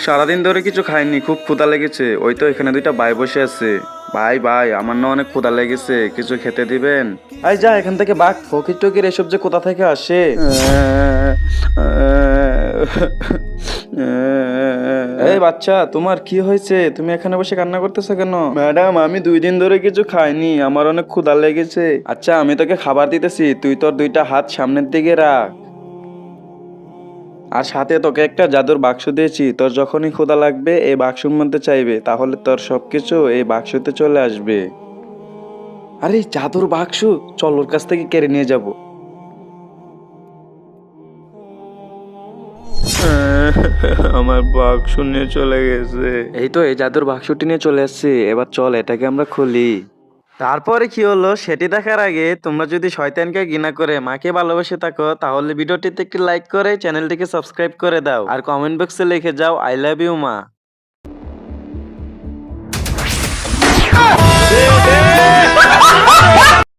সারাদিন ধরে কিছু খাইনি, খুব ক্ষুধা লেগেছে। ওই তো এখানে দুইটা ভাই বসে আছে। ভাই ভাই, আমার না অনেক ক্ষুধা লেগেছে, কিছু খেতে দিবেন? আই যা এখান থেকে, বাঘ ফকির টকির এসব যে কোথা থেকে আসে। এই বাচ্চা, তোমার কি হয়েছে? তুমি এখানে বসে কান্না করতেছো কেন? ম্যাডাম, আমি 2 দিন ধরে কিছু খাইনি, আমার অনেক ক্ষুধা লেগেছে। আচ্ছা, আমি তোকে খাবার দিতেছি, তুই তোর দুইটা হাত সামনের দিকে রাখ। আর সাথে তোকে একটা জাদুর বাক্স দিয়েছি, তোর যখনই ক্ষুধা লাগবে এই বাক্সের মধ্যে চাইবে, তাহলে তোর সবকিছু এই বাক্সতে চলে আসবে। আরে জাদুর বাক্স, চল ওর কাছ থেকে কেড়ে নিয়ে যাব। আমার বাক্স নিয়ে চলে গেছে। এই তো এই জাদুর বাক্সটি নিয়ে চলে আসছে, এবার চল এটাকে আমরা খুলি। তারপরে কি হলো সেটি দেখার আগে তোমরা যদি শয়তানকে ঘৃণা করে মাকে ভালোবেসে থাকো, তাহলে ভিডিওটিতে একটি লাইক করে চ্যানেলটিকে সাবস্ক্রাইব করে দাও আর কমেন্ট বক্সে লিখে যাও আই লাভ ইউ মা।